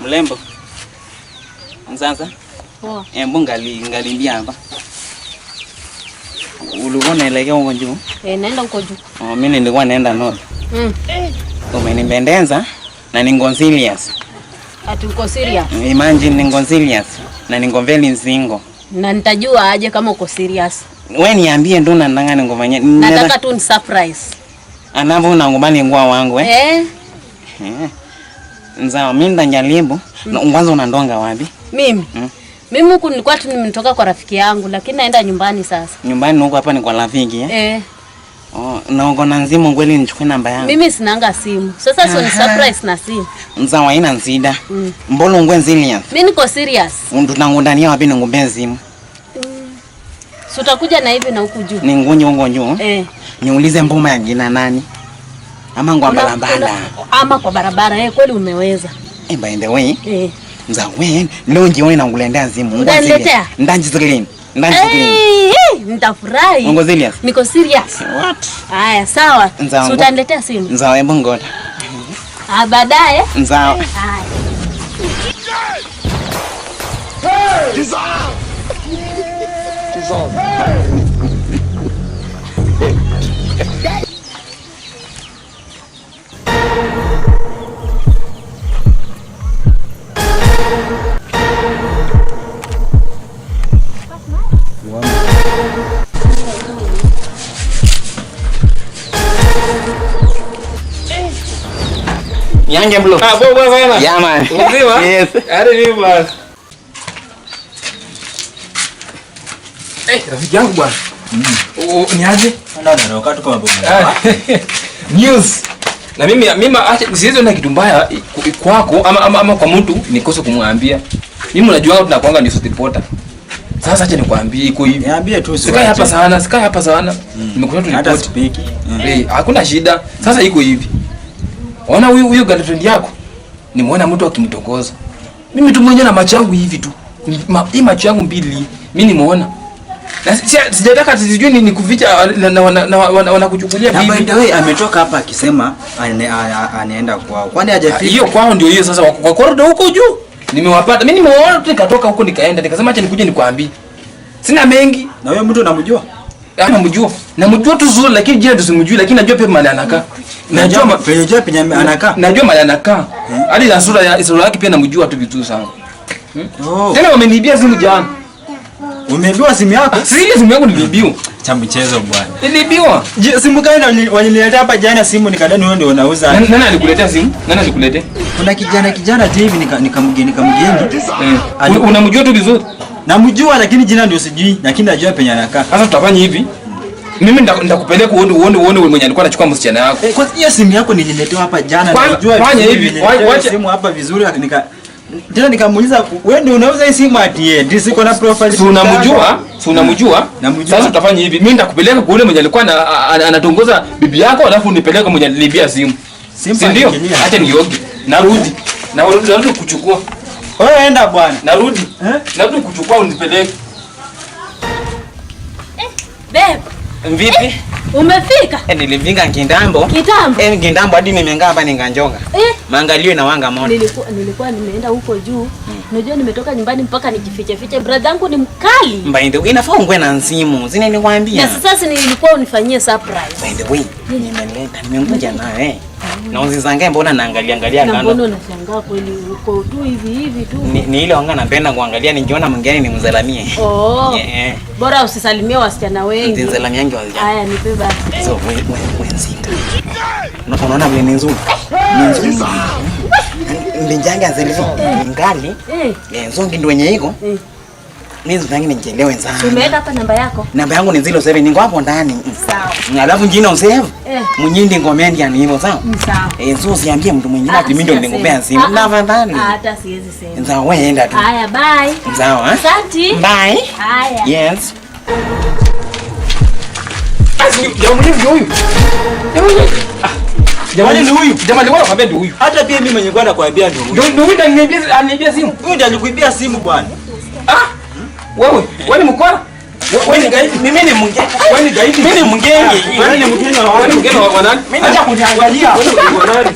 Mlembo. Sasa? Poa. Embo ngalimbia hapa. Ulikuwa unaelekea huko juu? Naenda huko juu. Mimi nilikuwa naenda north. Umenipendeza na ningo serious. Ati uko serious? Imagine ningo serious na ningo very single. Na nitajua aje kama uko serious? Wewe niambie ndo nataka ningofanyia. Nataka tu ni surprise. Anapo unangubali ngwa wangu Nzao mimi ndajaribu. Kwanza unandonga wapi? Mimi. Mimi huku nilikuwa tu nimetoka kwa rafiki yangu lakini naenda nyumbani sasa. Nyumbani huko hapa ni kwa rafiki na uko na simu kweli nichukue namba yangu? Mimi sinanga simu. Sasa sio ni surprise na simu. Nzao haina shida. Mbona ngwe serious? Mimi niko serious. Tunangundania wapi ngombe simu? Si utakuja na hivi na huku juu. Ni ngunye huko juu? Niulize mboma ya jina nani? Ama ngwa barabara? Ama kwa barabara kweli umeweza. By the way. Nzawe, leo jioni na ngulendea simu. Unaniletea? Ndanji zikilini. Nitafurahi. Uko serious? Niko serious. What? Haya, sawa. Si utaniletea simu? Nzawe, hebu ngoja. Baadaye. Nzawe. Haya. Yange bro. Poa sana. Yeah man. Mzima? Yes. Hadi mimi bwana. Rafiki yangu bwana. Ni aje? Ndio wakati kama bwana. News. Na mimi acha siwezi na kitu mbaya kwako ama kwa mtu nikose kumwambia. Mimi unajua tunakuanga news reporter. Sasa acha nikwambie iko hivi. Niambie tu sikai hapa sana. Nimekuja tu hata speak. Hakuna shida. Sasa iko hivi. Ona huyu girlfriend yako. Nimeona mtu akimtongoza. Mimi tu mwenyewe na macho yangu hivi tu. Hii macho yangu mbili mimi nimeona. Na sijataka sijui ni kuficha na wanakuchukulia bibi. Na by the way ametoka hapa akisema anaenda kwao. Kwani hajafika? Hiyo kwao ndio hiyo sasa kwa corridor huko juu. Nimewapata. Mimi nimeona tu nikatoka huko nikaenda nikasema acha nikuje nikwambie. Sina mengi. Na wewe mtu unamjua? Namjua. Namjua tu zuri lakini jina tusimjui lakini najua pia mahali anakaa. Najua penye anakaa. Najua mahali anakaa. Hadi na sura yake pia namjua tu vitu sana. Tena wameniibia simu jana. Umeibiwa simu yako? Sisi simu yangu niliibiwa. Cha mchezo bwana. Niliibiwa. Simu gani waliniletea hapa jana simu nikadani wewe ndio unauza. Nani alikuletea simu? Nani alikuletea? Kuna kijana tu hivi nikamgeni. Unamjua tu vizuri? Namjua lakini jina ndio sijui, lakini najua penye anakaa. Sasa tutafanya hivi. Mimi nitakupeleka uone mwenye alikuwa anachukua msichana yako. Kwa hiyo simu yako nililetewa hapa jana najua. Fanya hivi. Wacha simu hapa vizuri tena nikamuuliza wewe ndio unauza hii simu ati ndio siko na profile. Si unamjua? Sasa tutafanya hivi. Mimi nitakupeleka kwa yule mwenye alikuwa anatongoza bibi yako alafu unipeleke mwenye alibia simu. Si ndio? Acha nioge. Narudi kuchukua. Wewe enda bwana. Narudi kuchukua unipeleke. Babe. Vipi? Umefika? Nilifika kitambo. Kitambo hadi nimengaa hapa ninganjonga. Maangalio na wanga moto. Nilikuwa nimeenda huko juu. Unajua nimetoka nyumbani mpaka nijifiche. Brother yangu ni mkali. By the way, inafaa ungwe na simu. Sina nilikwambia. Na sasa nilikuwa unifanyie surprise. By the way, nimekuja nawe. Na usizangae mbona naangalia kando. Na mbona unashangaa kweli uko tu hivi tu? Ni ile wanga napenda kuangalia nikiona mwingine nimzalamie. Bora usisalimie wasichana wengi. Nizalamie wasichana. Haya nipe basi. So wewe nsita. Unaona vile ni nzuri. Ndinjanga zilizo ngali. Zongi ndio yenye iko. Mimi zangi nichelewe sana. Umeweka hapa namba yako? Namba yangu ni 07 niko hapo ndani. Sawa. Alafu jina usave. Mnyindi ngomeni yani hivyo sawa? Sawa. So usiambie mtu mwingine ati mimi ndio ningopea simu. Ndani. Hata siwezi sema. Sawa, wewe enda tu. Haya, bye. Sawa. Asante. Bye. Haya. Yes. Jamani ni huyu. Jamani bwana kwambia ndio huyu. Hata pia mimi mwenye kwenda kuambia ndio huyu. Ndio huyu ananiibia simu. Huyu ndiye alikuibia simu bwana. Wewe ni mkora? Wewe ni gaidi. Mimi ni mgeni. Wewe ni gaidi. Mimi ni mgeni. Wewe ni mgeni wa nani? Acha kuniangalia. Wewe ni mgeni wa nani?